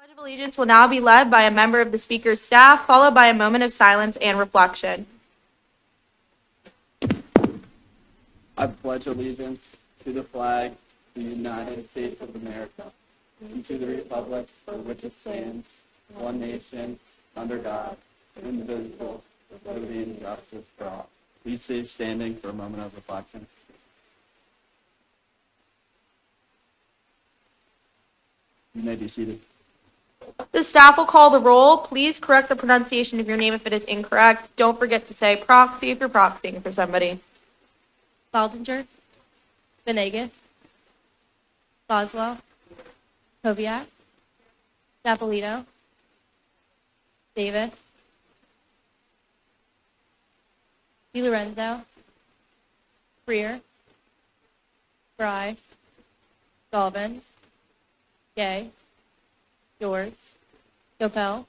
Pledge of Allegiance will now be led by a member of the Speaker's staff, followed by a moment of silence and reflection. I pledge allegiance to the flag of the United States of America and to the republic for which it stands, one nation, under God, indivisible, with liberty and justice for all. Please stay standing for a moment of reflection. You may be seated. The staff will call the roll. Please correct the pronunciation of your name if it is incorrect. Don't forget to say proxy if you're proxying for somebody. Baldinger, Venegas, Boswell, Koviak, Dapolito, Davis, DiLorenzo, Freer, Fry, Galvin, Gay, George, Gopel,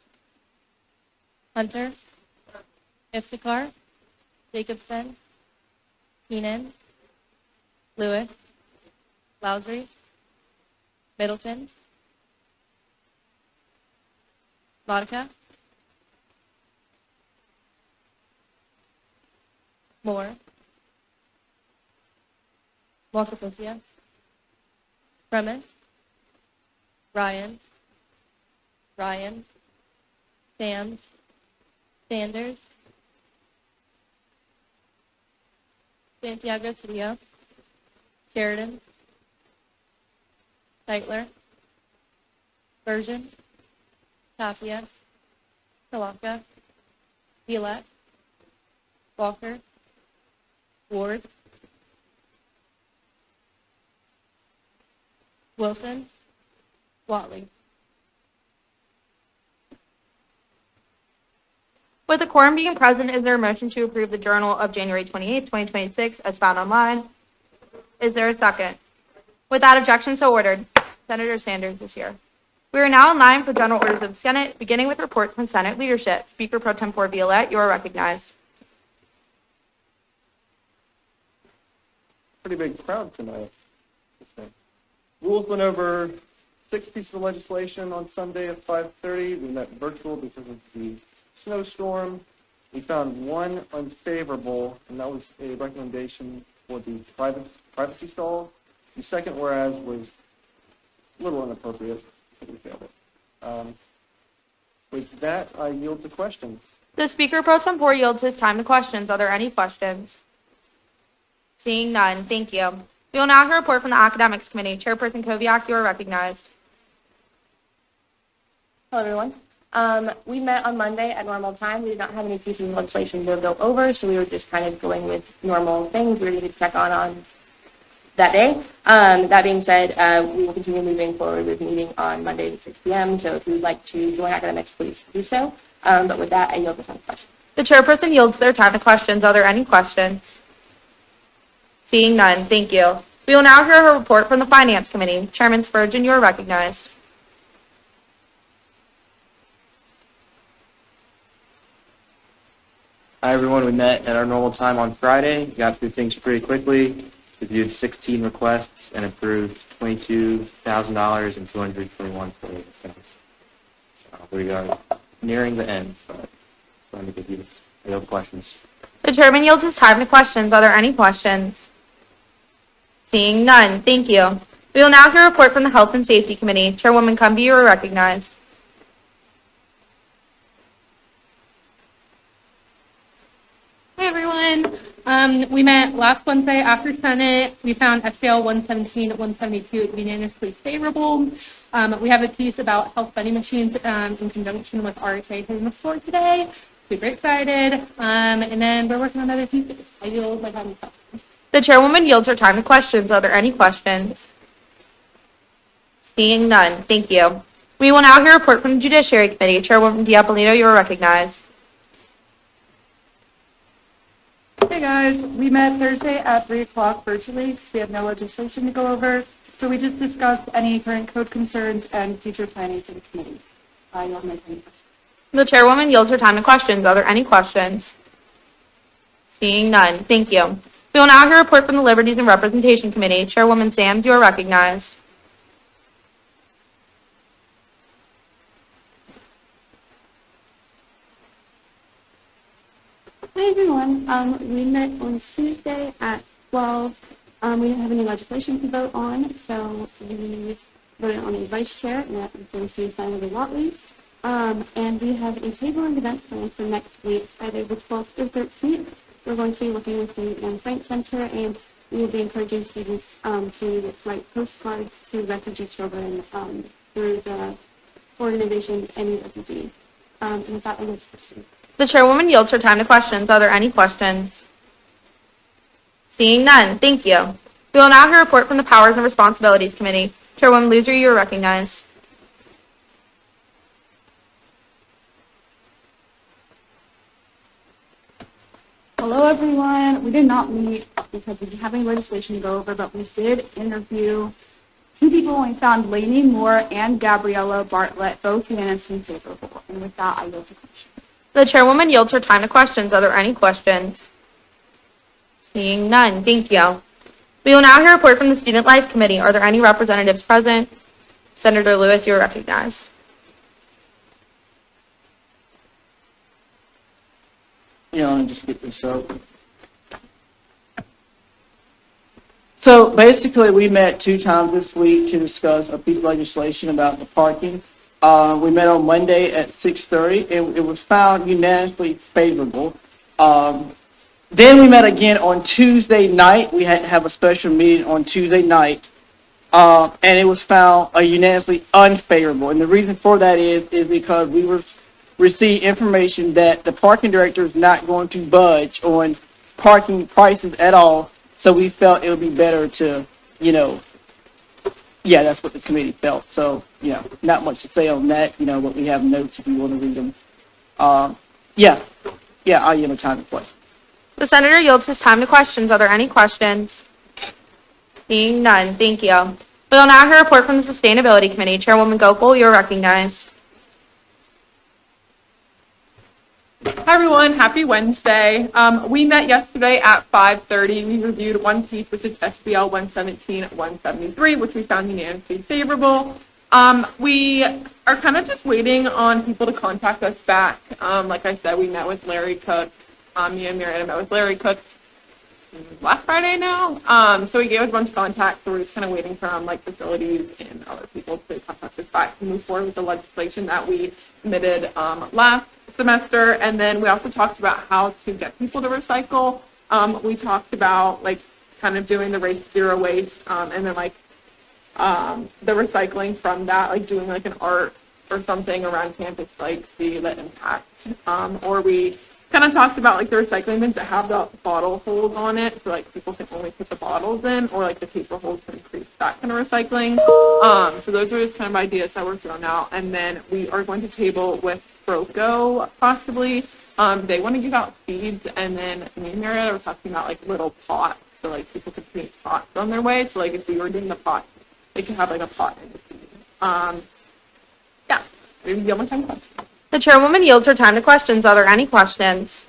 Hunter, Iftikhar, Jacobson, Keenan, Lewis, Lowry, Middleton, Monica, Moore, Walker-Fusia, Premis, Ryan, Sams, Sanders, Santiago Cedillo, Sheridan, Seitler, Bergen, Tapia, Kalaka, Gillette, Walker, Ward, Wilson, Watley. With the quorum being present, is there a motion to approve the Journal of January 28, 2026 as found online? Is there a second? Without objection, so ordered. Senator Sanders is here. We are now in line for general orders of the Senate, beginning with reports from Senate leadership. Speaker Pro Tempore Violette, you are recognized. Pretty big crowd tonight. Rules went over 6 pieces of legislation on Sunday at 5:30. We met virtual because of the snowstorm. We found one unfavorable, and that was a recommendation for the privacy stall. The second whereas was a little inappropriate, so we failed it. With that, I yield to questions. The Speaker Pro Tempore yields his time to questions. Are there any questions? Seeing none, thank you. We will now hear a report from the Academics Committee. Chairperson Koviak, you are recognized. Hello, everyone. We met on Monday at normal time. We did not have any pieces of legislation to go over, so we were just kind of going with normal things we were going to check on that day. That being said, we will continue moving forward with the meeting on Monday at 6 p.m., so if you would like to join academics, please do so. But with that, I yield the time to questions. The chairperson yields their time to questions. Are there any questions? Seeing none, thank you. We will now hear a report from the Finance Committee. Chairman Spurgeon, you are recognized. Hi, everyone. We met at our normal time on Friday. Got through things pretty quickly. Reviewed 16 requests and approved $22,000 and 221.48 cents. So we are nearing the end, but trying to give you real questions. The chairman yields his time to questions. Are there any questions? Seeing none, thank you. We will now hear a report from the Health and Safety Committee. Chairwoman Cumby, you are recognized. Hi, everyone. We met last Wednesday after Senate. We found SBL 117 and 172 unanimously favorable. We have a piece about health vending machines in conjunction with RSA hitting the floor today. Super excited. And then we're working on other pieces. I yield my time to questions. The chairwoman yields her time to questions. Are there any questions? Seeing none, thank you. We will now hear a report from the Judiciary Committee. Chairwoman Diapolito, you are recognized. Hey guys, we met Thursday at 3 o'clock virtually because we have no legislation to go over. So we just discussed any current code concerns and future planning for the committee. I yield my time. The chairwoman yields her time to questions. Are there any questions? Seeing none, thank you. We will now hear a report from the Liberties and Representation Committee. Chairwoman Sams, you are recognized. Hi everyone. We met on Tuesday at 12. We didn't have any legislation to vote on, so we voted on a vice chair, and that was going to be Senator Watley. And we have a table and event plan for next week, Friday the 12th through 13th. We're going to be looking with the Anne Frank Center, and we will be encouraging students to write postcards to refugee children through the organization Any Refugee. And with that, I have a question. The chairwoman yields her time to questions. Are there any questions? Seeing none, thank you. We will now hear a report from the Powers and Responsibilities Committee. Chairwoman Loser, you are recognized. Hello, everyone. We did not meet because we didn't have any legislation to go over, but we did interview two people, and we found Lainey Moore and Gabriella Bartlett, both unanimously favorable. And with that, I yield to questions. The chairwoman yields her time to questions. Are there any questions? Seeing none, thank you. We will now hear a report from the Student Life Committee. Are there any representatives present? Senator Lewis, you are recognized. Yeah, let me just get this up. So basically, we met 2 times this week to discuss a piece of legislation about the parking. We met on Monday at 6:30, and it was found unanimously favorable. Then we met again on Tuesday night. We had to have a special meeting on Tuesday night, and it was found unanimously unfavorable. And the reason for that is because we received information that the parking director is not going to budge on parking prices at all. So we felt it would be better to, yeah, that's what the committee felt. So, not much to say on that, but we have notes if you want to read them. Yeah, I'll yield my time to questions. The senator yields his time to questions. Are there any questions? Seeing none, thank you. We will now hear a report from the Sustainability Committee. Chairwoman Gokul, you are recognized. Hi everyone, happy Wednesday. We met yesterday at 5:30. We reviewed one piece, which is SBL 117 at 173, which we found unanimously favorable. We are kind of just waiting on people to contact us back. Like I said, we met with Larry Cook. Me and Marietta met with Larry Cook last Friday now. So he gave us a bunch of contacts, so we're just kind of waiting for facilities and other people to contact us back to move forward with the legislation that we submitted last semester. And then we also talked about how to get people to recycle. We talked about kind of doing the race zero waste, and then the recycling from that, doing an art or something around campus, see the impact. Or we kind of talked about the recycling bins that have the bottle holes on it, so people can only put the bottles in, or the paper holes to increase that kind of recycling. So those are just kind of ideas that were thrown out. And then we are going to table with Broco possibly. They want to give out seeds, and then me and Marietta were talking about little pots, so people could create pots on their way. So if we were doing the pots, they could have a pot in the seed. Yeah, maybe the only time questions. The chairwoman yields her time to questions. Are there any questions?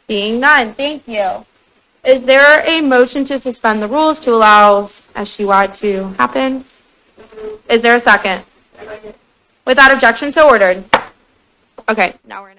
Seeing none, thank you. Is there a motion to suspend the rules to allow SGY to happen? Is there a second? Without objection, so ordered. Okay, now we're in.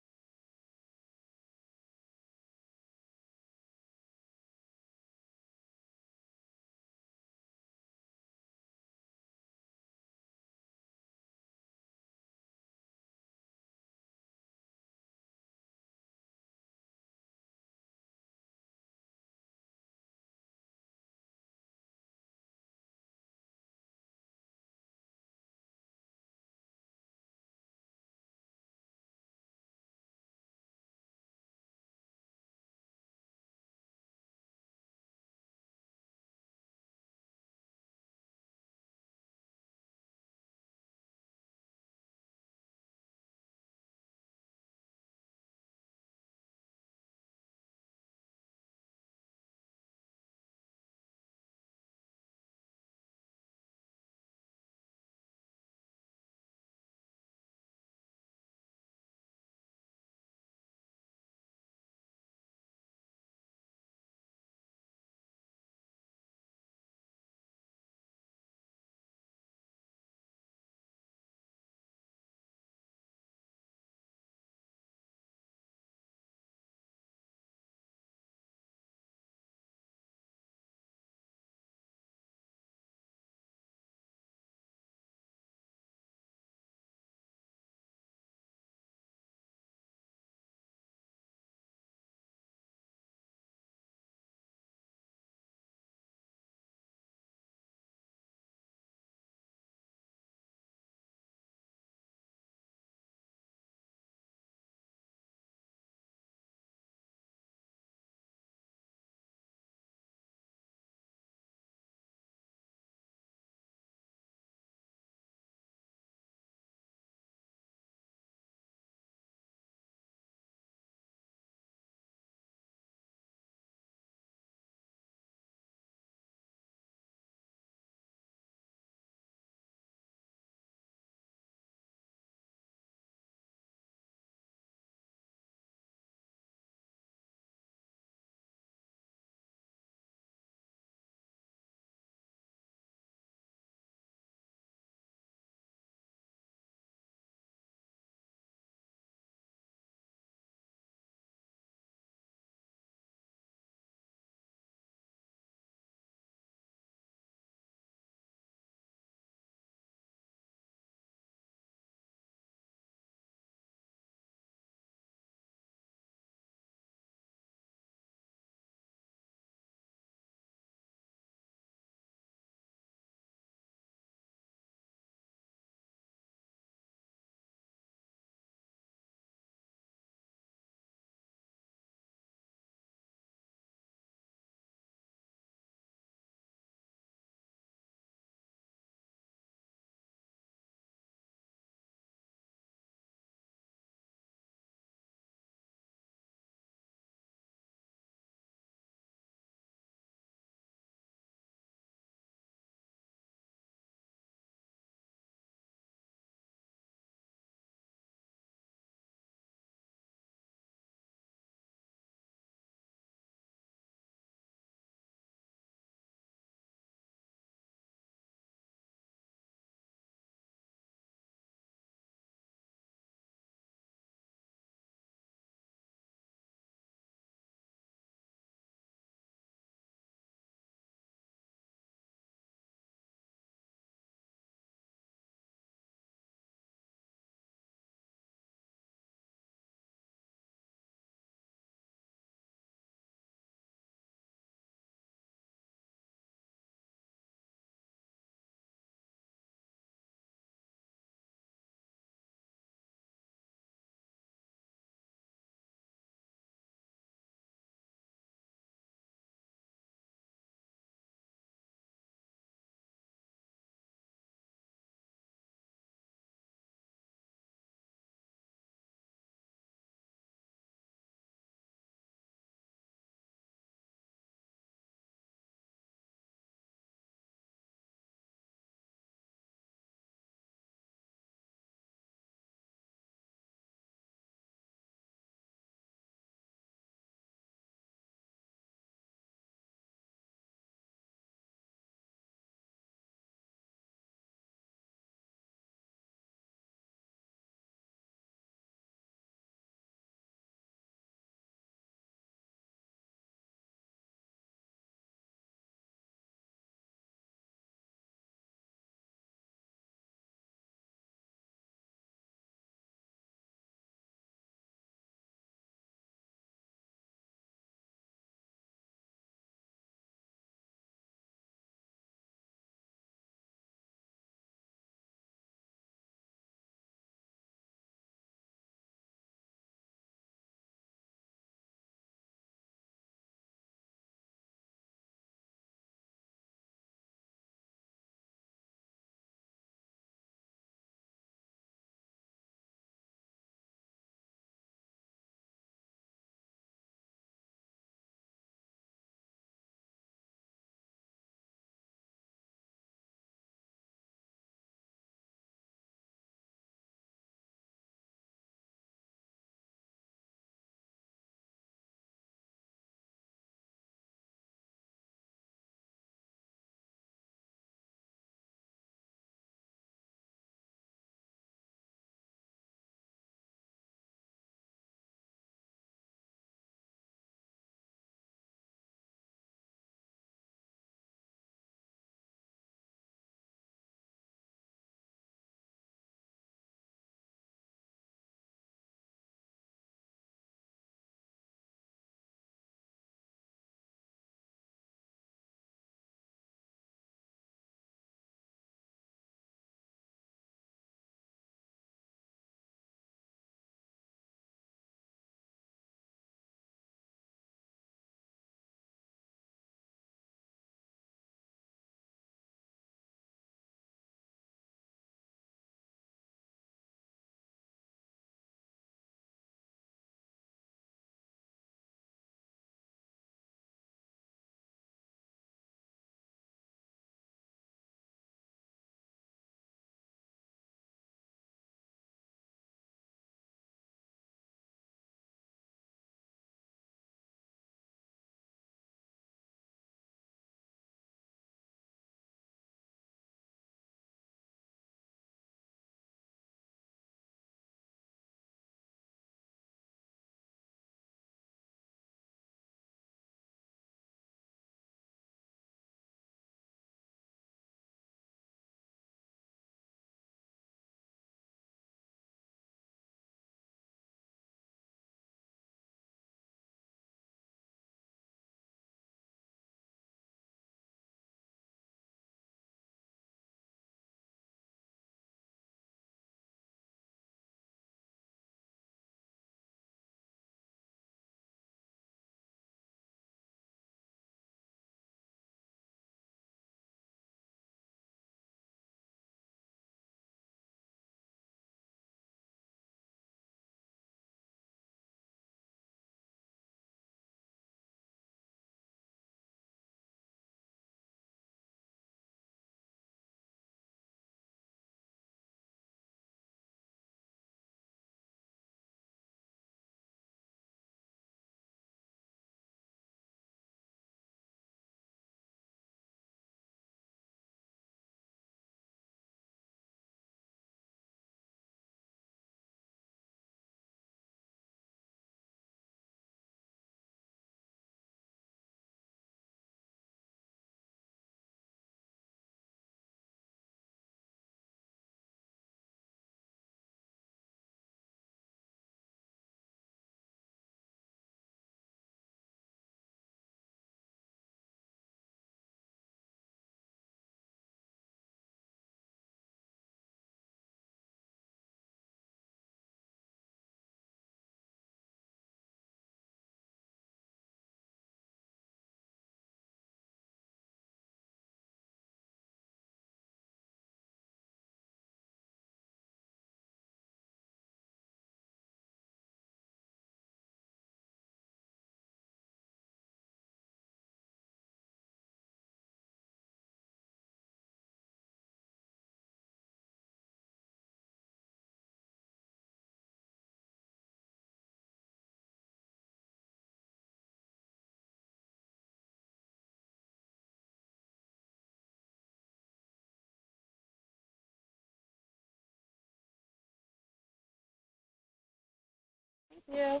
you.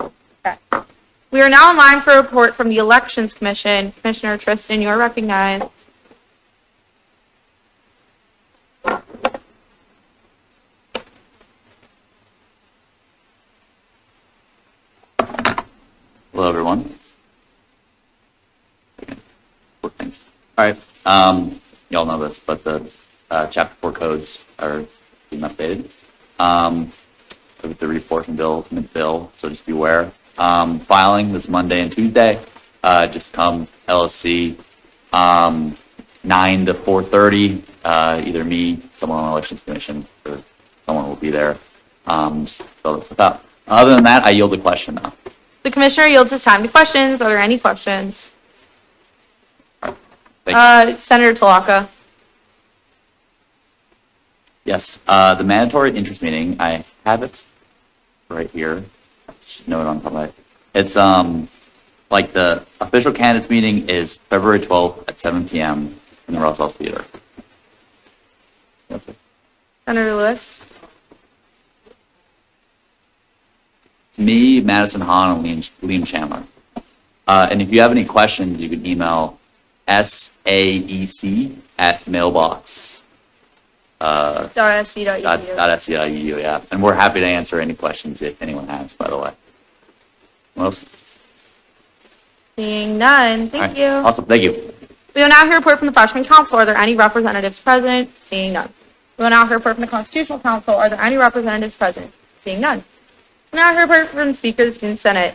Okay. We are now in line for a report from the Elections Commission. Commissioner Tristan, you are recognized. Hello, everyone. All right. Y'all know this, but the Chapter 4 codes are being updated with the reinforcement bill, so just be aware. Filing this Monday and Tuesday. Just come LSC 9 to 4:30. Either me, someone on the Elections Commission, or someone will be there. Just fill this stuff out. Other than that, I yield the question now. The commissioner yields his time to questions. Are there any questions? Thank Senator Talaka. Yes, the mandatory interest meeting, I have it right here. Just note on top of it. It's like the official candidates meeting is February 12th at 7 p.m. in the Russell House Theater. Senator Lewis. It's me, Madison Hahn, and Liam Chandler. And if you have any questions, you can email saec@mailbox. .sc.edu. Yeah. And we're happy to answer any questions if anyone has, by the way. What else? Seeing none. Thank All right. you. Awesome. Thank you. We will now hear a report from the Freshman Council. Are there any representatives present? Seeing none. We will now hear a report from the Constitutional Council. Are there any representatives present? Seeing none. We will now hear a report from the Speaker of the Student Senate.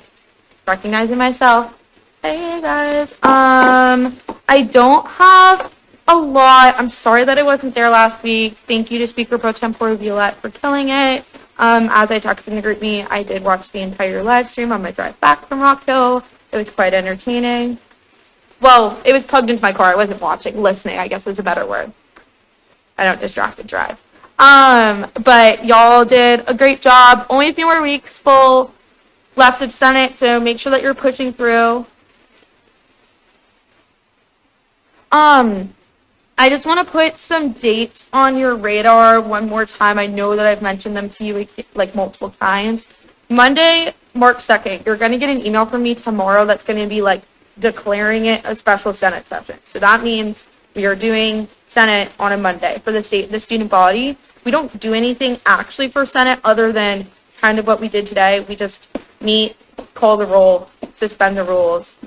Recognizing myself. Hey guys. I don't have a lot. I'm sorry that I wasn't there last week. Thank you to Speaker Pro Tempore Violette for killing it. As I texted in the group meet, I did watch the entire live stream on my drive back from Rock Hill. It was quite entertaining. Well, it was plugged into my car. I wasn't watching, listening, I guess is a better word. I don't distract and drive. But y'all did a great job. Only a few more weeks full left of Senate, so make sure that you're pushing through. I just want to put some dates on your radar one more time. I know that I've mentioned them to you like multiple times. Monday, March 2nd, you're going to get an email from me tomorrow that's going to be like declaring it a special Senate session. So that means we are doing Senate on a Monday for the student body. We don't do anything actually for Senate other than kind of what we did today. We just meet, call the roll, suspend the rules,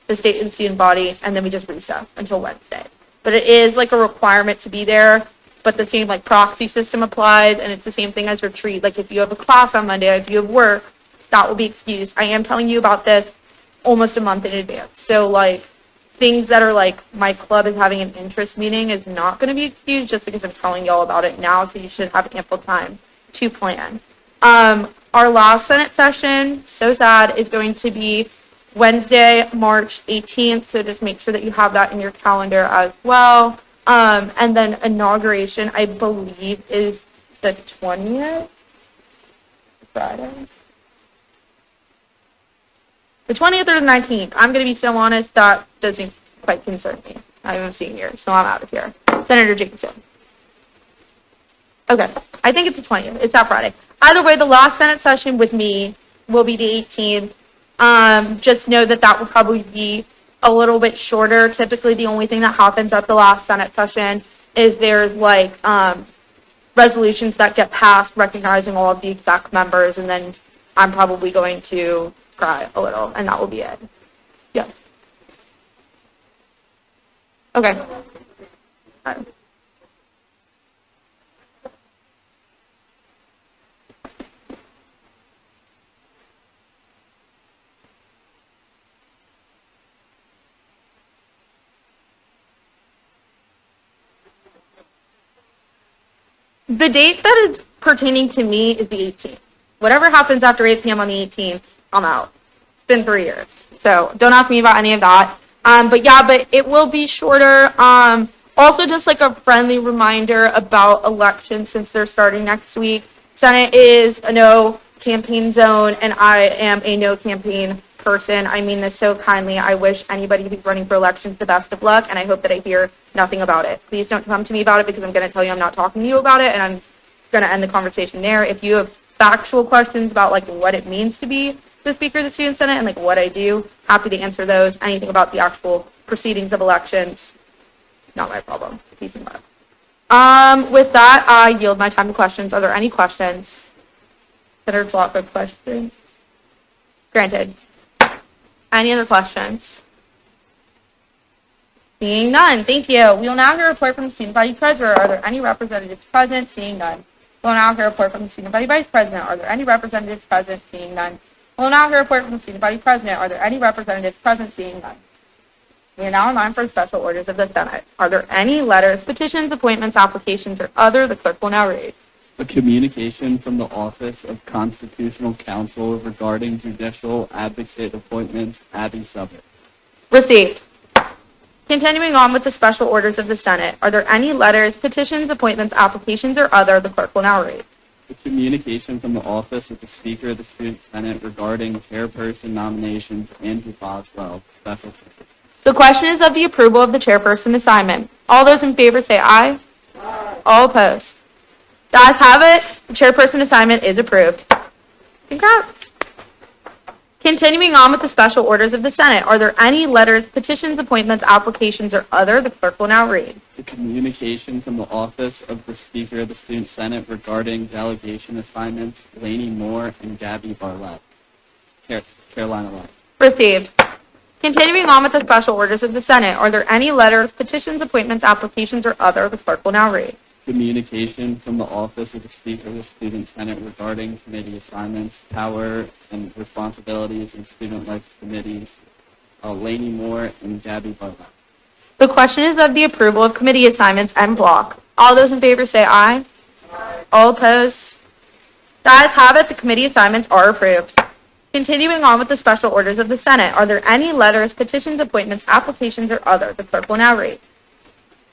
the state and student body, and then we just recess until Wednesday. But it is like a requirement to be there, but the same like proxy system applies, and it's the same thing as retreat. Like if you have a class on Monday, if you have work, that will be excused. I am telling you about this almost a month in advance. So like things that are like my club is having an interest meeting is not going to be excused just because I'm telling y'all about it now, so you should have ample time to plan. Our last Senate session, so sad, is going to be Wednesday, March 18th, so just make sure that you have that in your calendar as well. And then inauguration, I believe, is the 20th? Friday? The 20th or the 19th. I'm going to be so honest, that doesn't quite concern me. I'm a senior, so I'm out of here. Senator Jacobson. Okay, I think it's the 20th. It's that Friday. Either way, the last Senate session with me will be the 18th. Just know that that will probably be a little bit shorter. Typically, the only thing that happens at the last Senate session is there's like resolutions that get passed recognizing all of the exec members, and then I'm probably going to cry a little, and that will be it. Yeah. Okay. All right. The date that is pertaining to me is the 18th. Whatever happens after 8 p.m. on the 18th, I'm out. It's been 3 years. So don't ask me about any of that. But it will be shorter. Also, just like a friendly reminder about elections since they're starting next week. Senate is a no campaign zone, and I am a no campaign person. I mean this so kindly. I wish anybody who's running for elections the best of luck, and I hope that I hear nothing about it. Please don't come to me about it because I'm going to tell you I'm not talking to you about it, and I'm going to end the conversation there. If you have factual questions about like what it means to be the Speaker of the Student Senate and like what I do, happy to answer those. Anything about the actual proceedings of elections, not my problem. Peace and love. With that, I yield my time to questions. Are there any questions? Senator Block, good question. Granted. Any other questions? Seeing none, thank you. We will now hear a report from the Student Body Treasurer. Are there any representatives present? Seeing none. We will now hear a report from the Student Body Vice President. Are there any representatives present? Seeing none. We will now hear a report from the Student Body President. Are there any representatives present? Seeing none. We are now in line for special orders of the Senate. Are there any letters, petitions, appointments, applications, or other the clerk will now read? A communication from the Office of Constitutional Counsel regarding judicial advocate appointments, Abby Summit. Received. Continuing on with the special orders of the Senate, are there any letters, petitions, appointments, applications, or other the clerk will now read? A communication from the Office of the Speaker of the Student Senate regarding chairperson nominations, Andrew Boswell, special. The question is of the approval of the chairperson assignment. All those in favor say aye. Aye. All opposed. The ayes have it. The chairperson assignment is approved. Congrats. Continuing on with the special orders of the Senate, are there any letters, petitions, appointments, applications, or other the clerk will now read? The communication from the Office of the Speaker of the Student Senate regarding delegation assignments, Lainey Moore and Gabby Barlett, Carolina Left. Received. Continuing on with the special orders of the Senate, are there any letters, petitions, appointments, applications, or other the clerk will now read? Communication from the Office of the Speaker of the Student Senate regarding committee assignments, power and responsibilities in student life committees, Lainey Moore and Gabby Barlett. The question is of the approval of committee assignments en bloc. All those in favor say aye. Aye. All opposed. The ayes have it. The committee assignments are approved. Continuing on with the special orders of the Senate, are there any letters, petitions, appointments, applications, or other the clerk will now read?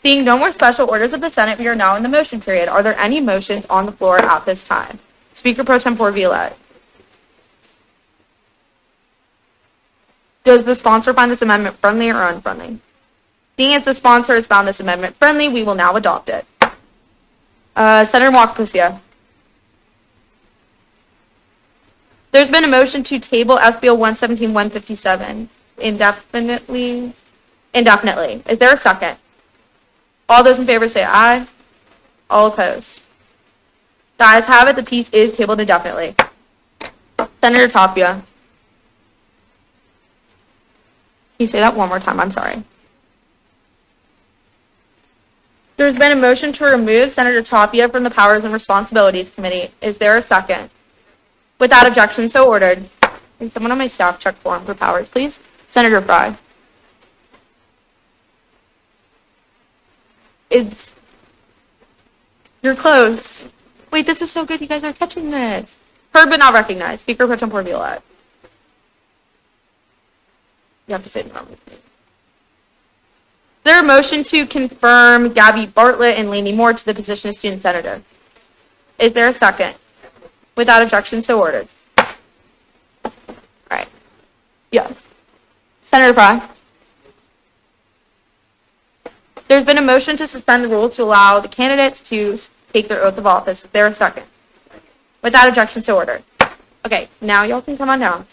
Seeing no more special orders of the Senate, we are now in the motion period. Are there any motions on the floor at this time? Speaker Pro Tempore Violette. Does the sponsor find this amendment friendly or unfriendly? Seeing as the sponsor has found this amendment friendly, we will now adopt it. Senator Walker-Pusia. There's been a motion to table SBO 117-157 indefinitely. Is there a second? All those in favor say aye. All opposed. The ayes have it. The piece is tabled indefinitely. Senator Tapia. Can you say that one more time? I'm sorry. There's been a motion to remove Senator Tapia from the Powers and Responsibilities Committee. Is there a second? Without objection, so ordered. Can someone on my staff check for him for powers, please? Senator Fry. You're close. Wait, this is so good. You guys are catching this. Heard but not recognized. Speaker Pro Tempore Violette. You have to say the wrong with me. Is there a motion to confirm Gabby Bartlett and Lainey Moore to the position of student senator? Is there a second? Without objection, so ordered. All right. Yeah. Senator Fry. There's been a motion to suspend the rules to allow the candidates to take their oath of office. Is there a second? Without objection, so ordered. Okay, now y'all can come on down.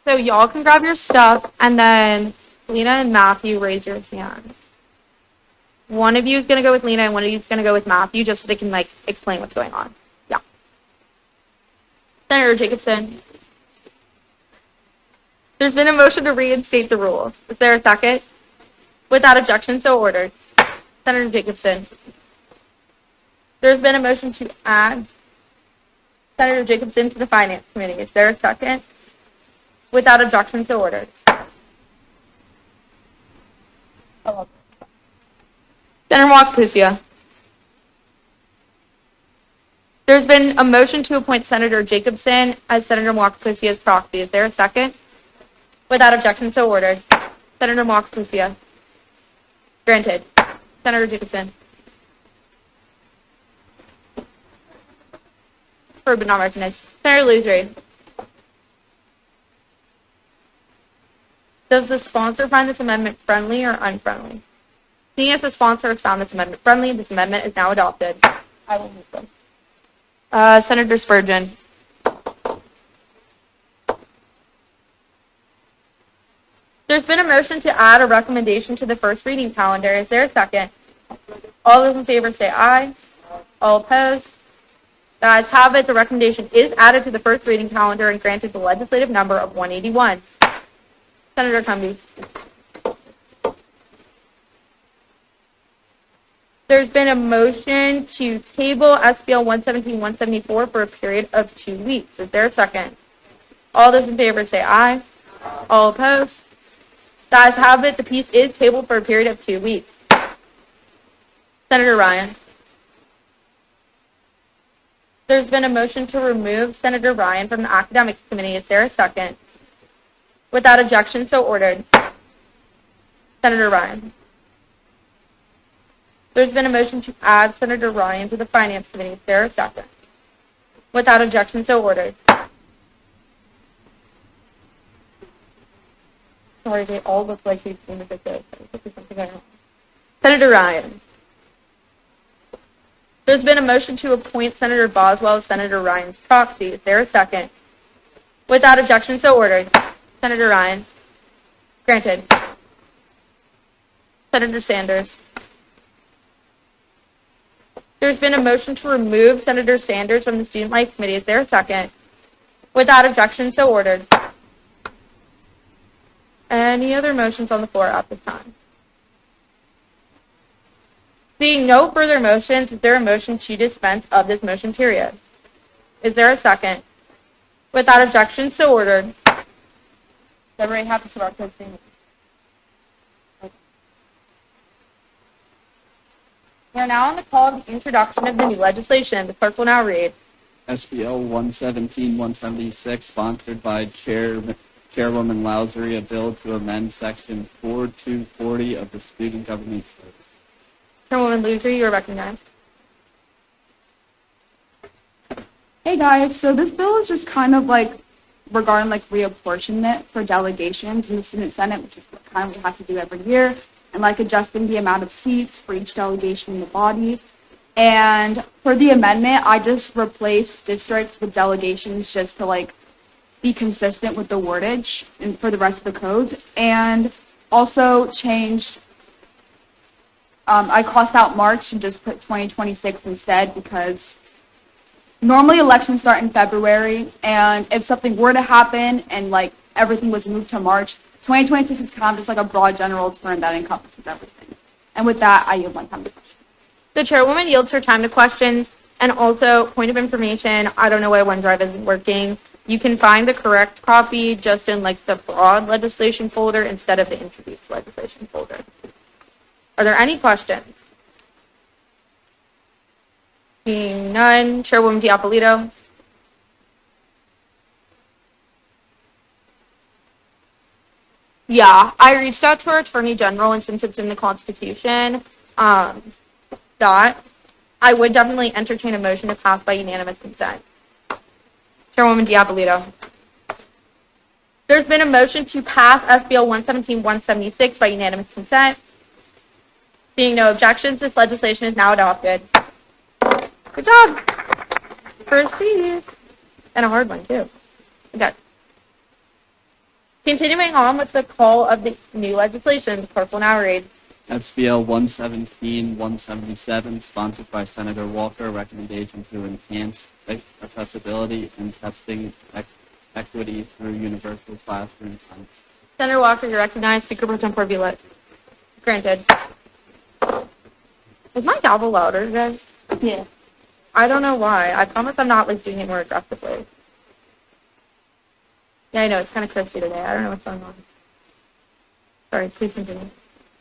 So y'all can grab your stuff, and then Lena and Matthew, raise your hands. One of you is going to go with Lena, and one of you is going to go with Matthew, just so they can, like, explain what's going on. Yeah. Senator Jacobson. There's been a motion to reinstate the rules. Is there a second? Without objection, so ordered. Senator Jacobson. There's been a motion to add Senator Jacobson to the Finance Committee. Is there a second? Without objection, so ordered. Senator Wakapusia. There's been a motion to appoint Senator Jacobson as Senator Wakapusia's proxy. Is there a second? Without objection, so ordered. Senator Wakapusia. Granted. Senator Jacobson. Heard but not recognized. Senator Lusri. Does the sponsor find this amendment friendly or unfriendly? Seeing as the sponsor has found this amendment friendly, this amendment is now adopted. I will move them. Senator Spurgeon. There's been a motion to add a recommendation to the first reading calendar. Is there a second? All those in favor say aye. All opposed? The ayes have it. The recommendation is added to the first reading calendar and granted the legislative number of 181. Senator Cumby. There's been a motion to table SBL 117-174 for a period of 2 weeks. Is there a second? All those in favor say aye. All opposed? The ayes have it. The piece is tabled for a period of 2 weeks. Senator Ryan. There's been a motion to remove Senator Ryan from the Academics Committee. Is there a second? Without objection, so ordered. Senator Ryan. There's been a motion to add Senator Ryan to the Finance Committee. Is there a second? Without objection, so ordered. Sorry, they all look like they've seen a bit good. Senator Ryan. There's been a motion to appoint Senator Boswell as Senator Ryan's proxy. Is there a second? Without objection, so ordered. Senator Ryan. Granted. Senator Sanders. There's been a motion to remove Senator Sanders from the Student Life Committee. Is there a second? Without objection, so ordered. Any other motions on the floor at this time? Seeing no further motions, is there a motion to dispense of this motion period? Is there a second? Without objection, so ordered. Does everybody have to start posting? We are now on the call of the introduction of the new legislation. The clerk will now read. SBL 117-176, sponsored by Chairwoman Lousery, a bill to amend Section 4240 of the Student Government Code. Chairwoman Lusri, you are recognized. Hey guys, so this bill is just kind of like regarding like reapportionment for delegations in the Student Senate, which is kind of what we have to do every year, and like adjusting the amount of seats for each delegation in the body. And for the amendment, I just replaced districts with delegations just to like be consistent with the wordage and for the rest of the codes, and also changed I crossed out March and just put 2026 instead because normally elections start in February, and if something were to happen and like everything was moved to March, 2026 is kind of just like a broad general term that encompasses everything. And with that, I yield my time to questions. The chairwoman yields her time to questions. And also, point of information, I don't know why OneDrive isn't working. You can find the correct copy just in like the broad legislation folder instead of the introduced legislation folder. Are there any questions? Seeing none, Chairwoman Diapolito. Yeah, I reached out to our Attorney General, and since it's in the Constitution, that I would definitely entertain a motion to pass by unanimous consent. Chairwoman Diapolito. There's been a motion to pass SBL 117-176 by unanimous consent. Seeing no objections, this legislation is now adopted. Good job. First piece. And a hard one, too. Okay. Continuing on with the call of the new legislation, the clerk will now read. SBL 117-177, sponsored by Senator Walker, recommendation to enhance accessibility and testing equity through universal classroom science. Senator Walker, you're recognized. Speaker Pro Tempore Bulett. Granted. Is my gavel louder today? Yeah. I don't know why. I promise I'm not like doing it more aggressively. Yeah, I know, it's kind of crispy today. I don't know what's going on. Sorry, please continue.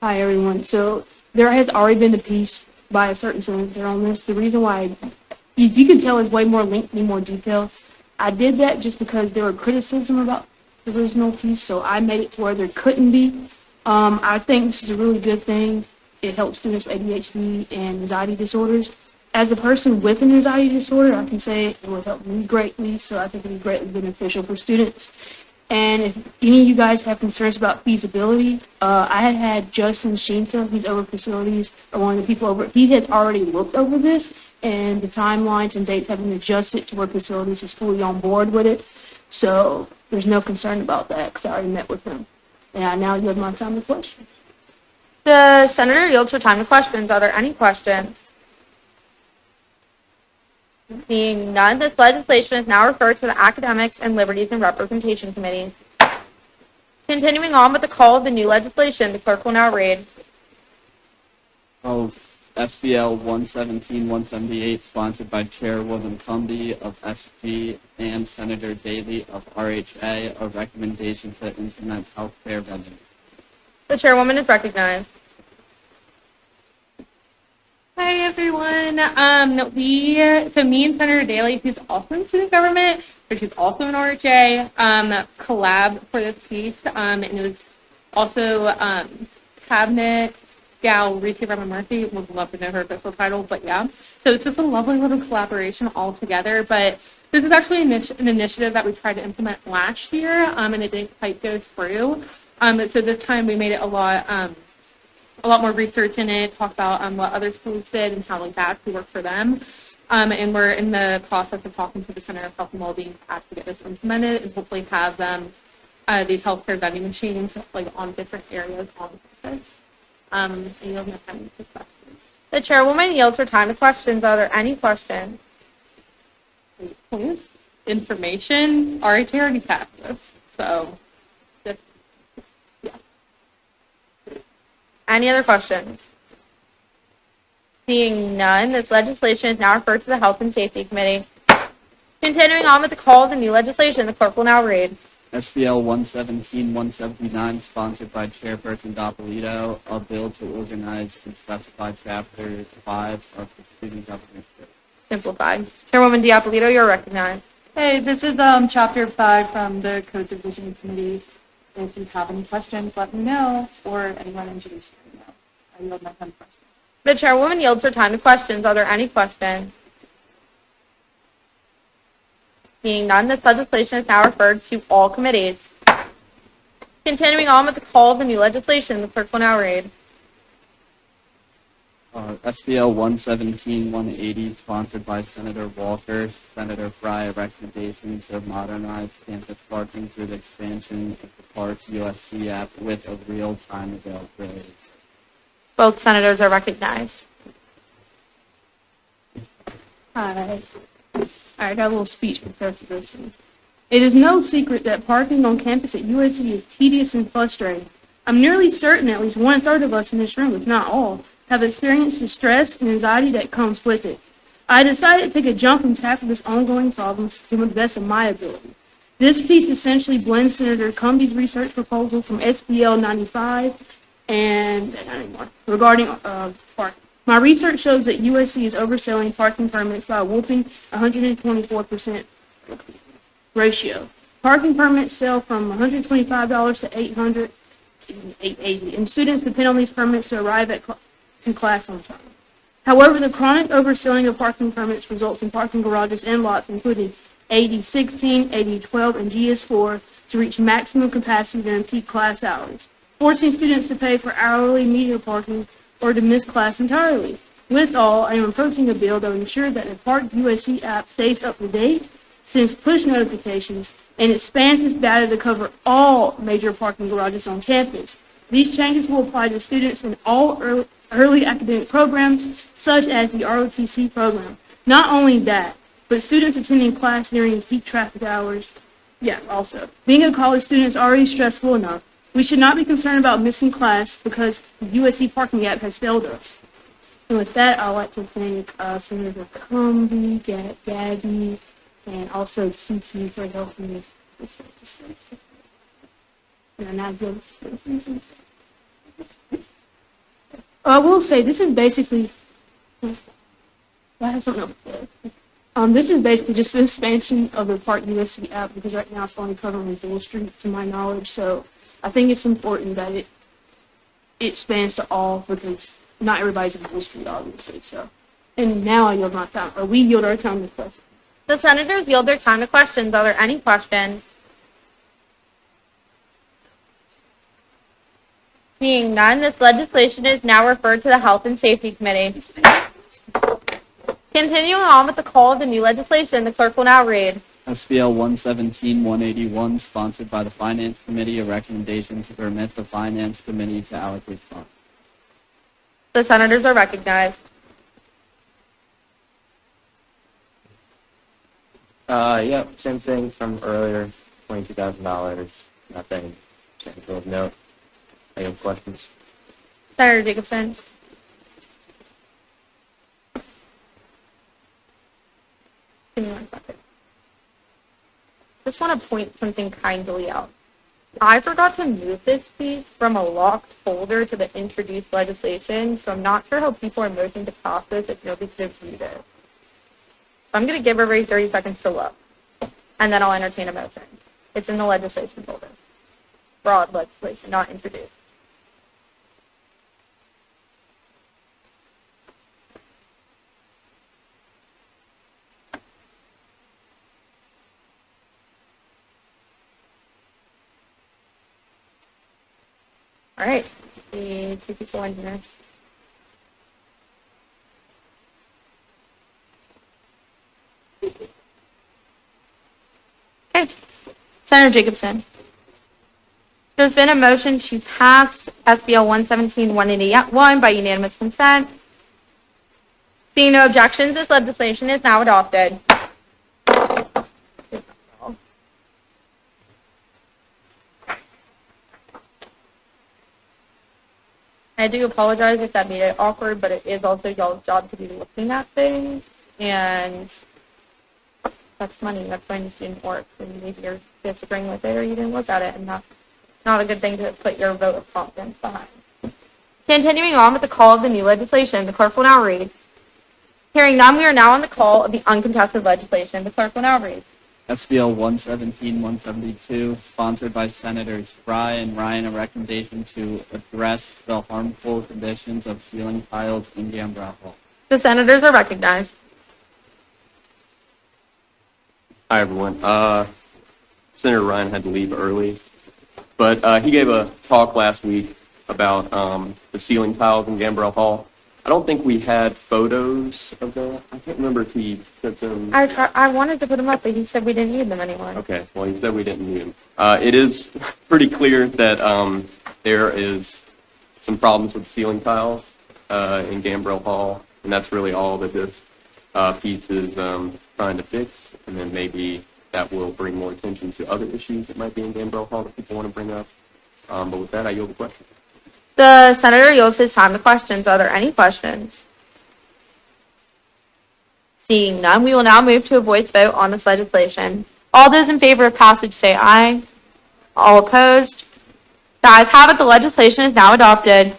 Hi, everyone. So there has already been a piece by a certain senator on this. The reason why you can tell is way more lengthy, more detailed. I did that just because there were criticism about the original piece, so I made it to where there couldn't be. I think this is a really good thing. It helps students with ADHD and anxiety disorders. As a person with an anxiety disorder, I can say it would help me greatly, so I think it would be greatly beneficial for students. And if any of you guys have concerns about feasibility, I had Justin Shinta, he's over facilities, or one of the people over, he has already looked over this, and the timelines and dates have been adjusted to where facilities is fully on board with it. So there's no concern about that, because I already met with him. And I now yield my time to questions. The senator yields her time to questions. Are there any questions? Seeing none, this legislation is now referred to the Academics and Liberties and Representation Committees. Continuing on with the call of the new legislation, the clerk will now read. Oh, SBL 117-178, sponsored by Chairwoman Cumby of SG and Senator Daly of RHA, a recommendation to implement healthcare vending. The chairwoman is recognized. Hi, everyone. Me and Senator Daly, who's also in student government, but she's also in RHA, collab for this piece. And it was also Cabinet Gal Reese Roman Murphy. Would love to know her official title, but yeah. So it's just a lovely little collaboration all together. But this is actually an initiative that we tried to implement last year, and it didn't quite go through. So this time we made it a lot more research in it, talk about what other schools did and how like that actually worked for them. And we're in the process of talking to the Center of Health and Wellbeing to actually get this implemented and hopefully have them these healthcare vending machines like on different areas on campus. And you'll have time to questions. The chairwoman yields her time to questions. Are there any questions? Please. Information. RHA already passed this, so just Any other questions? Seeing none, this legislation is now referred to the Health and Safety Committee. Continuing on with the call of the new legislation, the clerk will now read. SBL 117-179, sponsored by Chairperson Doppolito, a bill to organize and specify Chapter 5 of the Student Government Code. Simplified. Chairwoman Diapolito, you're recognized. Hey, this is Chapter 5 from the Code Division Committee. If you have any questions, let me know, or anyone in judiciary know. I yield my time to questions. The chairwoman yields her time to questions. Are there any questions? Seeing none, this legislation is now referred to all committees. Continuing on with the call of the new legislation, the clerk will now read. SBL 117-180, sponsored by Senator Walker, Senator Fry, a recommendation to modernize campus parking through the expansion of the Parks USC app with a real-time availability. Both senators are recognized. Hi. I got a little speech prepared for this one. It is no secret that parking on campus at USC is tedious and frustrating. I'm nearly certain at least 1/3 of us in this room, if not all, have experienced the stress and anxiety that comes with it. I decided to take a jump and tackle this ongoing problem to the best of my ability. This piece essentially blends Senator Cumby's research proposal from SBL 95 and not anymore, regarding parking. My research shows that USC is overselling parking permits by a whooping 124% ratio. Parking permits sell from $125 to $880, and students depend on these permits to arrive to class on time. However, the chronic overselling of parking permits results in parking garages and lots, including AD16, AD12, and GS4, to reach maximum capacity during peak class hours, forcing students to pay for hourly meter parking or to miss class entirely. With all, I am approaching a bill that will ensure that the Park USC app stays up to date, sends push notifications, and expands its data to cover all major parking garages on campus. These changes will apply to students in all early academic programs, such as the ROTC program. Not only that, but students attending class during peak traffic hours. Also. Being a college student is already stressful enough. We should not be concerned about missing class because the USC parking gap has failed us. And with that, I'd like to thank Senator Cumby, Gabby, and also Kiki for helping me with this legislation. And I now yield to I will say this is basically. I have something else. This is basically just the expansion of the Park USC app because right now it's only covering Bull Street, to my knowledge. So I think it's important that it spans to all because not everybody's in Bull Street, obviously. So, and now I yield my time, or we yield our time to questions. The senators yield their time to questions. Are there any questions? Seeing none, this legislation is now referred to the Health and Safety Committee. Continuing on with the call of the new legislation, the clerk will now read. SBL 117-181, sponsored by the Finance Committee, a recommendation to permit the Finance Committee to allocate funds. The senators are recognized. Yep, same thing from earlier, $22,000, nothing technical of note. Any other questions? Senator Jacobson. Give me 1 second. Just want to point something kindly out. I forgot to move this piece from a locked folder to the introduced legislation, so I'm not sure how people are motioning to pass this if nobody could have viewed it. So I'm going to give everybody 30 seconds to look, and then I'll entertain a motion. It's in the legislation folder. Broad legislation, not introduced. All right, the two people in here. Okay, Senator Jacobson. There's been a motion to pass SBL 117-181 by unanimous consent. Seeing no objections, this legislation is now adopted. I do apologize if that made it awkward, but it is also y'all's job to be looking at things, and that's money. That's when student work, and maybe you're disagreeing with it or you didn't look at it, and that's not a good thing to put your vote of confidence behind. Continuing on with the call of the new legislation, the clerk will now read. Hearing none, we are now on the call of the uncontested legislation. The clerk will now read. SBL 117-172, sponsored by Senators Fry and Ryan, a recommendation to address the harmful conditions of ceiling tiles in Gambrell Hall. The senators are recognized. Hi, everyone. Senator Ryan had to leave early, but he gave a talk last week about the ceiling tiles in Gambrell Hall. I don't think we had photos of that. I can't remember if he sent them. I wanted to put them up, but he said we didn't need them anymore. Okay, well, he said we didn't need them. It is pretty clear that there is some problems with ceiling tiles in Gambrell Hall, and that's really all that this piece is trying to fix, and then maybe that will bring more attention to other issues that might be in Gambrell Hall that people want to bring up. But with that, I yield the question. The senator yields his time to questions. Are there any questions? Seeing none, we will now move to a voice vote on this legislation. All those in favor of passage say aye. All opposed? The ayes have it. The legislation is now adopted.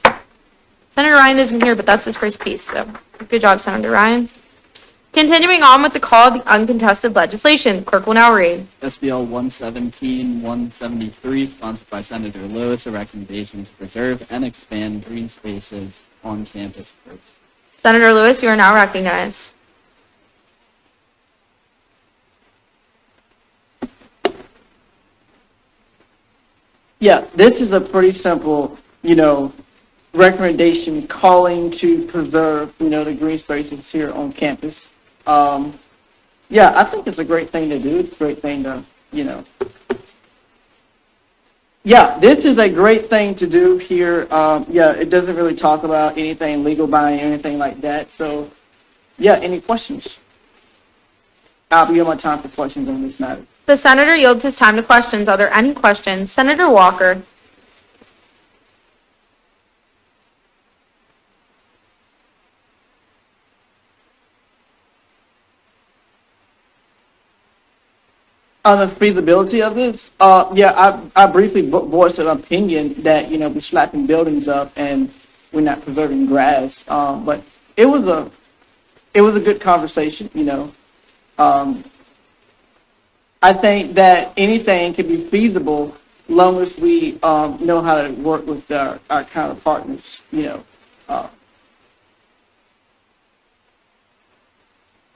Senator Ryan isn't here, but that's his first piece, so good job, Senator Ryan. Continuing on with the call of the uncontested legislation, clerk will now read. SBL 117-173, sponsored by Senator Lewis, a recommendation to preserve and expand green spaces on campus first. Senator Lewis, you are now recognized. Yeah, this is a pretty simple, recommendation calling to preserve, the green spaces here on campus. Yeah, I think it's a great thing to do. It's a great thing to, Yeah, this is a great thing to do here. Yeah, it doesn't really talk about anything legal buying or anything like that. So, yeah, any questions? I'll be on my time for questions on this matter. The senator yields his time to questions. Are there any questions? Senator Walker. On the feasibility of this, yeah, I briefly voiced an opinion that, you know, we're slapping buildings up and we're not preserving grass. But it was a good conversation, you know. I think that anything can be feasible long as we know how to work with our kind of partners, you know.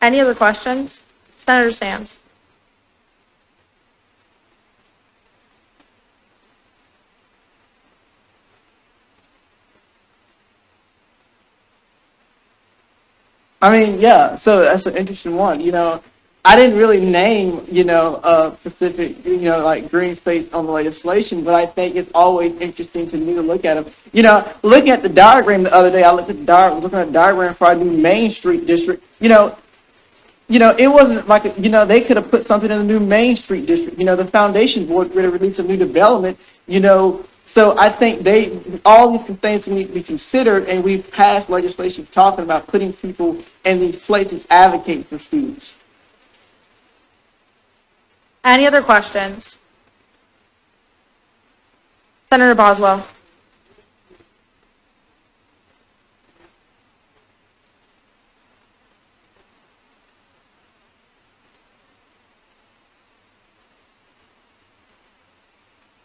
Any other questions? Senator Sams. I mean, yeah, so that's an interesting one. You know, I didn't really name, you know, a specific, you know, like green space on the legislation, but I think it's always interesting to me to look at them. You know, looking at the diagram the other day, I looked at looking at the diagram for our new Main Street district. You know, it wasn't like, you know, they could have put something in the new Main Street district. You know, the foundation board could have released a new development, you know. So I think all these things need to be considered, and we've passed legislation talking about putting people in these places advocating for students. Any other questions? Senator Boswell.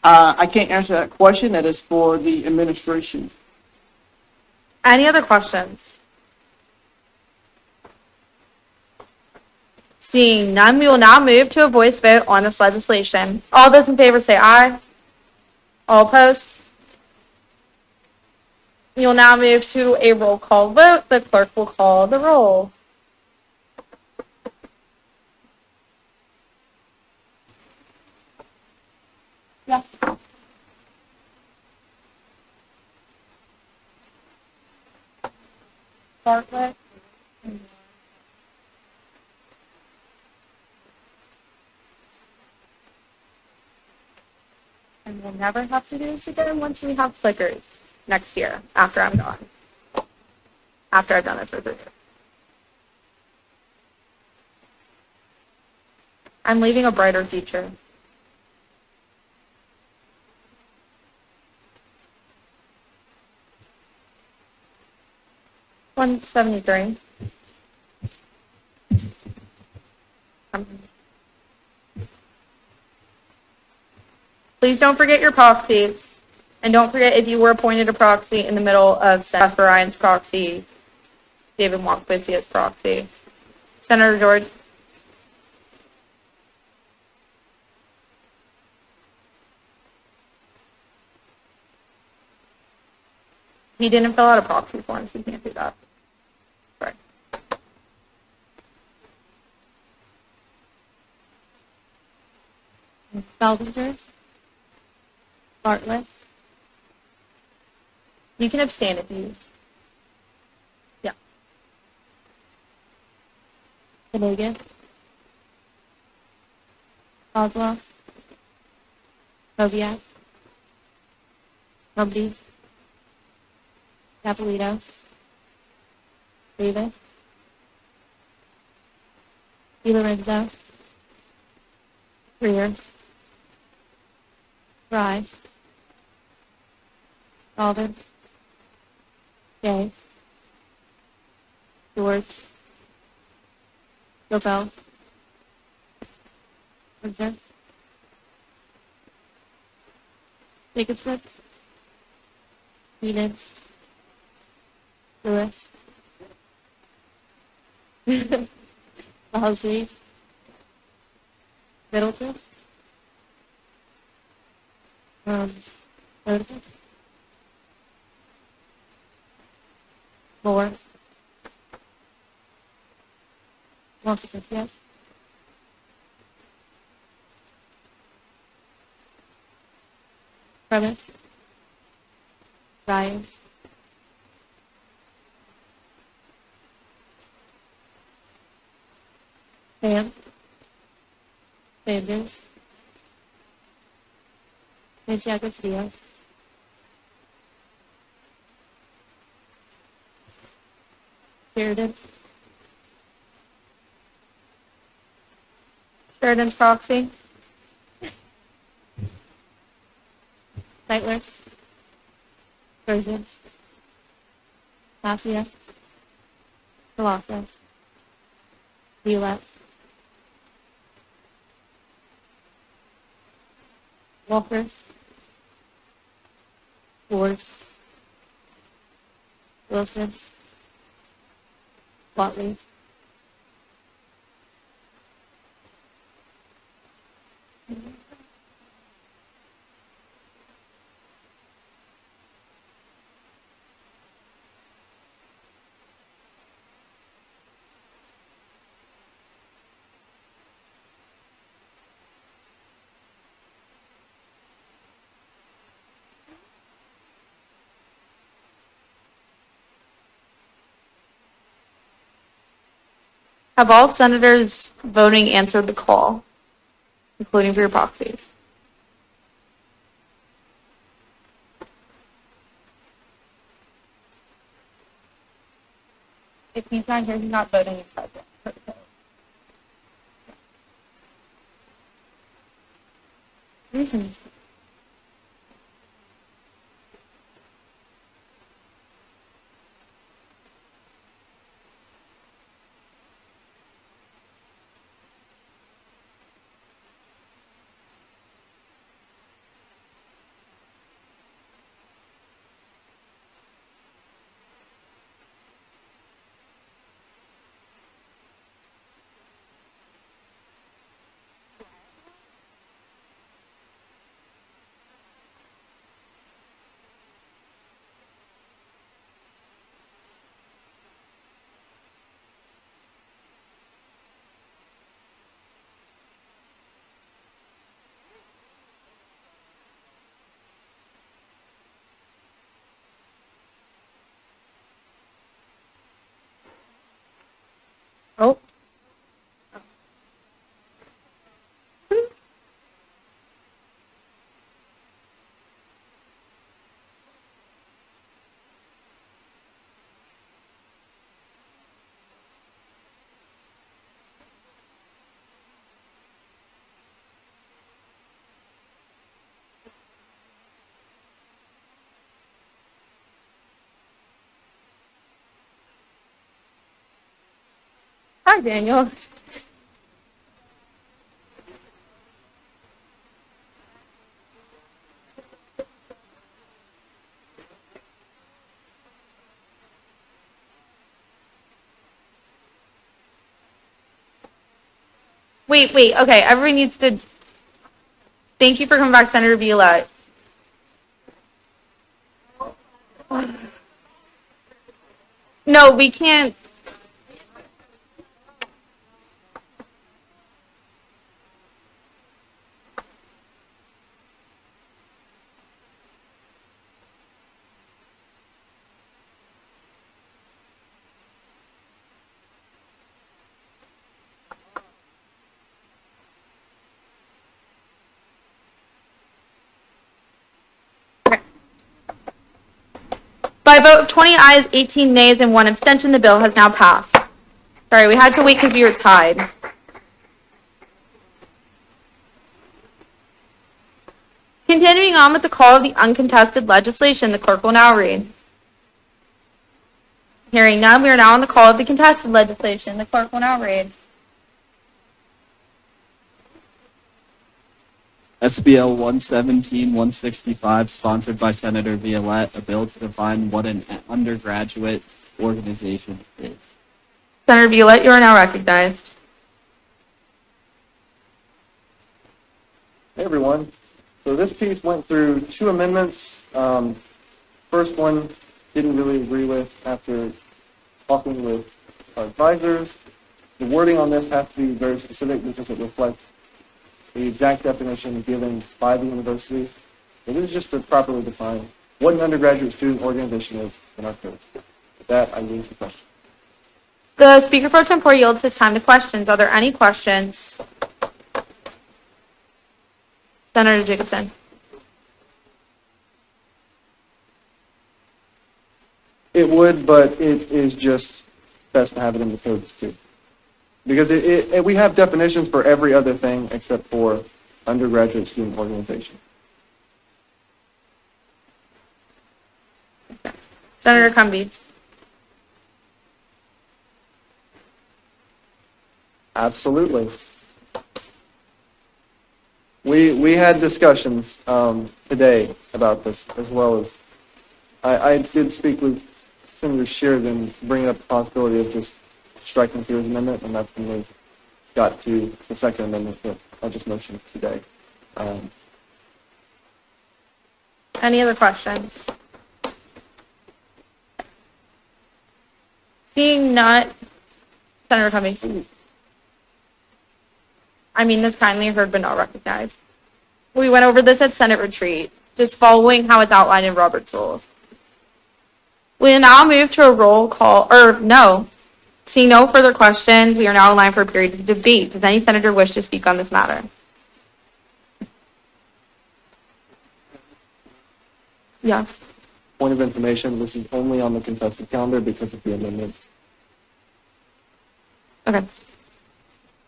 I can't answer that question. That is for the administration. Any other questions? Seeing none, we will now move to a voice vote on this legislation. All those in favor say aye. All opposed? We will now move to a roll call vote. The clerk will call the roll. Yeah. Bartlett. And we'll never have to do this again once we have clickers next year after I'm gone. After I've done this for 3 years. I'm leaving a brighter future. $173. Please don't forget your proxies. And don't forget, if you were appointed a proxy in the middle of Seth Ryan's proxy, David Montquisia's proxy. Senator George. He didn't fill out a proxy form, so you can't do that. Sorry. Bellinger. Bartlett. You can abstain if you. Yeah. Finnegan. Oswald. Koviak. Humby. Capolito. Davis. DiLorenzo. Greer. Fry. Alden. Gay. George. Gobel. Winter. Jacobson. Keenan. Lewis. Halsey. Middleton. Middleton. Moore. Washington, yes. Premise. Ryan. Sam. Sanders. Santiago Diaz. Sheridan. Sheridan's proxy. Sightler. Thursday. Lapia. Colossus. Violette. Walker. Ward. Wilson. Watley. Have all senators voting answered the call, including for your proxies? If he's not here, he's not voting in present. Reason. Oh. Hi, Daniel. Wait, okay, everybody needs to, thank you for coming back, Senator Violette. No, we can't. By a vote of 20 ayes, 18 nays, and 1 abstention, the bill has now passed. Sorry, we had to wait because we were tied. Continuing on with the call of the uncontested legislation, the clerk will now read. Hearing none, we are now on the call of the contested legislation. The clerk will now read. SBL 117-165, sponsored by Senator Violette, a bill to define what an undergraduate organization is. Senator Violette, you are now recognized. Hey, everyone. So this piece went through 2 amendments. First one didn't really agree with after talking with our advisors. The wording on this has to be very specific because it reflects the exact definition given by the university. It is just to properly define what an undergraduate student organization is in our code. With that, I leave the question. The Speaker Pro Tempore yields his time to questions. Are there any questions? Senator Jacobson. It would, but it is just best to have it in the codes too. Because we have definitions for every other thing except for undergraduate student organization. Senator Cumby? Absolutely. We had discussions today about this, as well as I did speak with Senator Sheridan, bringing up the possibility of just striking through his amendment, and that's when we got to the second amendment that I just mentioned today. Any other questions? Seeing none, Senator Cumby. I mean this kindly heard but not recognized. We went over this at Senate retreat, just following how it's outlined in Robert's rules. We now move to a roll call, or no. Seeing no further questions, we are now in line for a period of debate. Does any senator wish to speak on this matter? Yeah. Point of information, this is only on the contested calendar because of the amendment. Okay.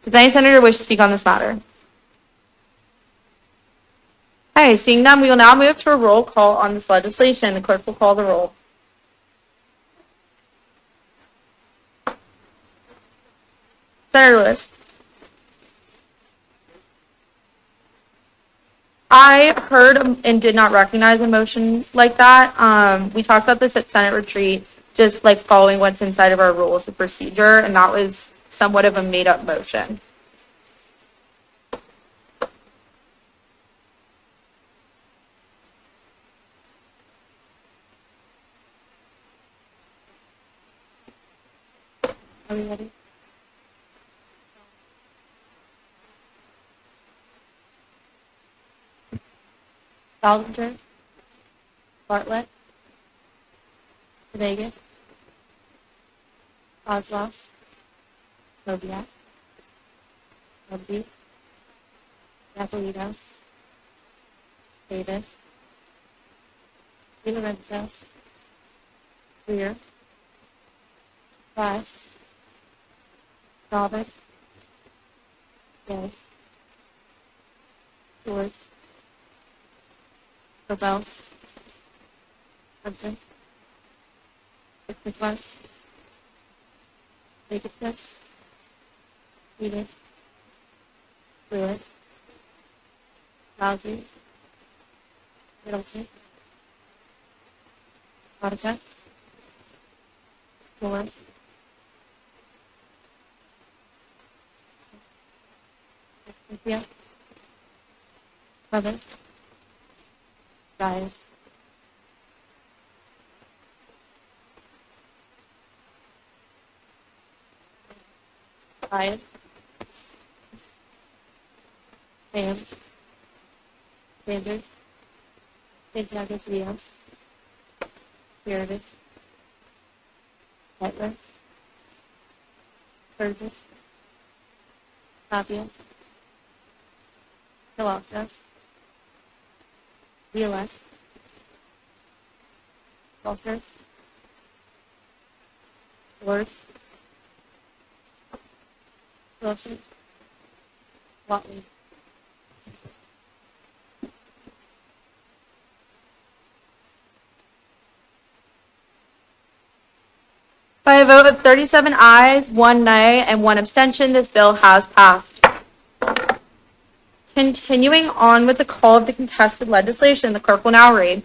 Does any senator wish to speak on this matter? Okay, seeing none, we will now move to a roll call on this legislation. The clerk will call the roll. Senator Lewis. I heard and did not recognize a motion like that. We talked about this at Senate retreat, just like following what's inside of our rules of procedure, and that was somewhat of a made-up motion. Are we ready? Ballinger, Bartlett, Vegas, Oswald, Mobiak, Rugby, Napolitos, Davis, Di Lorenzo, Greer, Price, Roberts, Gay, George, Cobell, Hudson, McClellan, Jacobson, Edith, Lewis, Rousey, Middleton, Monica, Lawrence, Cynthia, Clemens, Ryan, Ryan, Sam, Sanders, Santiago Diaz, Meredith, Hitler, Burgess, Tapia, Kilaka, Violette, Walker, Worth, Wilson, Watley. By a vote of 37 ayes, 1 nay, and 1 abstention, this bill has passed. Continuing on with the call of the contested legislation, the clerk will now read.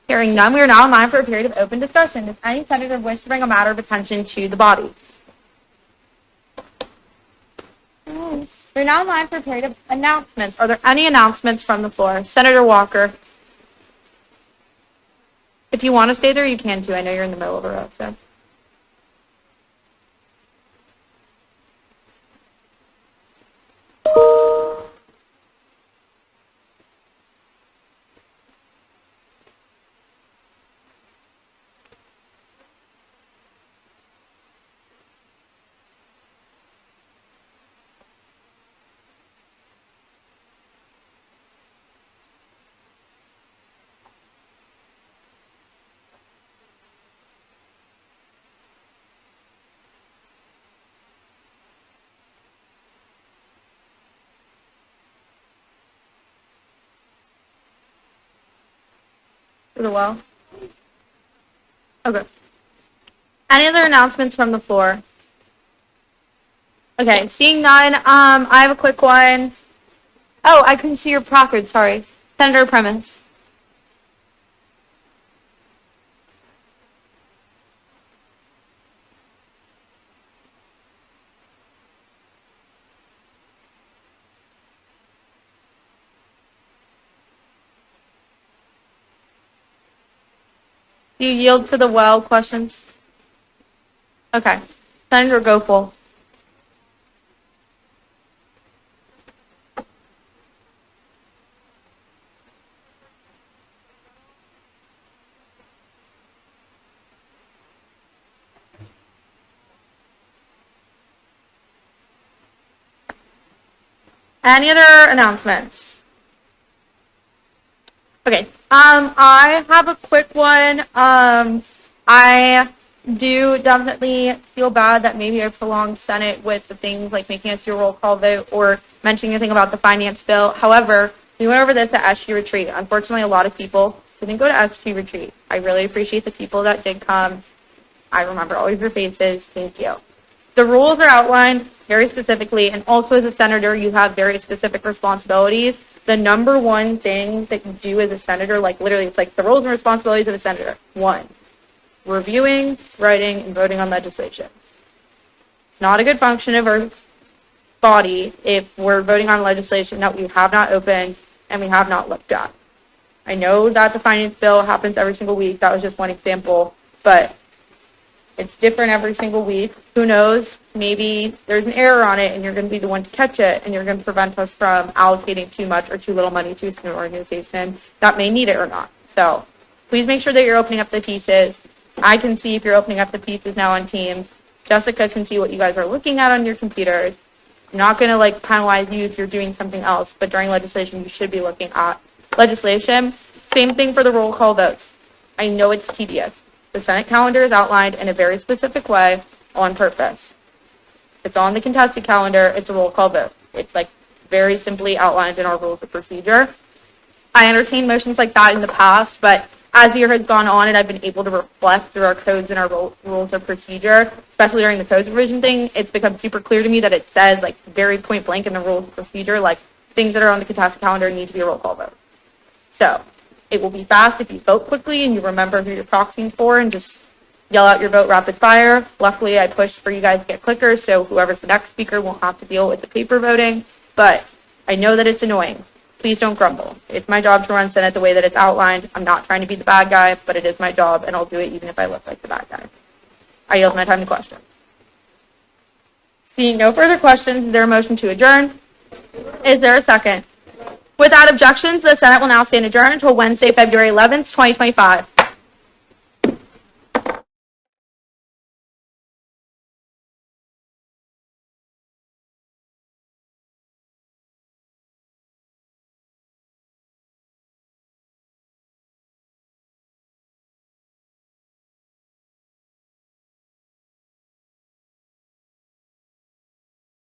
Hearing none, we are now in line for a period of open discussion. Does any senator wish to bring a matter of attention to the body? We're now in line for a period of announcements. Are there any announcements from the floor? Senator Walker. If you want to stay there, you can too. I know you're in the middle of a row, so. For the well. Okay. Any other announcements from the floor? Okay, seeing none, I have a quick one. Oh, I couldn't see your placard, sorry. Senator Premise. Do you yield to the well questions? Okay. Senator Gopel. Any other announcements? Okay, I have a quick one. I do definitely feel bad that maybe I prolonged Senate with the things like making us do a roll call vote or mentioning anything about the finance bill. However, we went over this at SG Retreat. Unfortunately, a lot of people didn't go to SG Retreat. I really appreciate the people that did come. I remember all of your faces. Thank you. The rules are outlined very specifically, and also as a senator, you have very specific responsibilities. The number one thing that you do as a senator, like literally, it's like the roles and responsibilities of a senator. 1, reviewing, writing, and voting on legislation. It's not a good function of our body if we're voting on legislation that we have not opened and we have not looked at. I know that the finance bill happens every single week. That was just one example, but it's different every single week. Who knows? Maybe there's an error on it and you're going to be the one to catch it and you're going to prevent us from allocating too much or too little money to a student organization that may need it or not. So please make sure that you're opening up the pieces. I can see if you're opening up the pieces now on Teams. Jessica can see what you guys are looking at on your computers. I'm not going to penalize you if you're doing something else, but during legislation, you should be looking at legislation. Same thing for the roll call votes. I know it's tedious. The Senate calendar is outlined in a very specific way on purpose. It's on the contested calendar. It's a roll call vote. It's very simply outlined in our rules of procedure. I entertained motions like that in the past, but as the year has gone on and I've been able to reflect through our codes and our rules of procedure, especially during the codes revision thing, it's become super clear to me that it says very point blank in the rules of procedure, things that are on the contested calendar need to be a roll call vote. So it will be fast if you vote quickly and you remember who you're proxying for and just yell out your vote rapid fire. Luckily, I pushed for you guys to get clickers, so whoever's the next speaker won't have to deal with the paper voting. But I know that it's annoying. Please don't grumble. It's my job to run Senate the way that it's outlined. I'm not trying to be the bad guy, but it is my job, and I'll do it even if I look like the bad guy. I yield my time to questions. Seeing no further questions, is there a motion to adjourn? Is there a second? Without objections, the Senate will now stand adjourned until Wednesday, February 11th, 2025.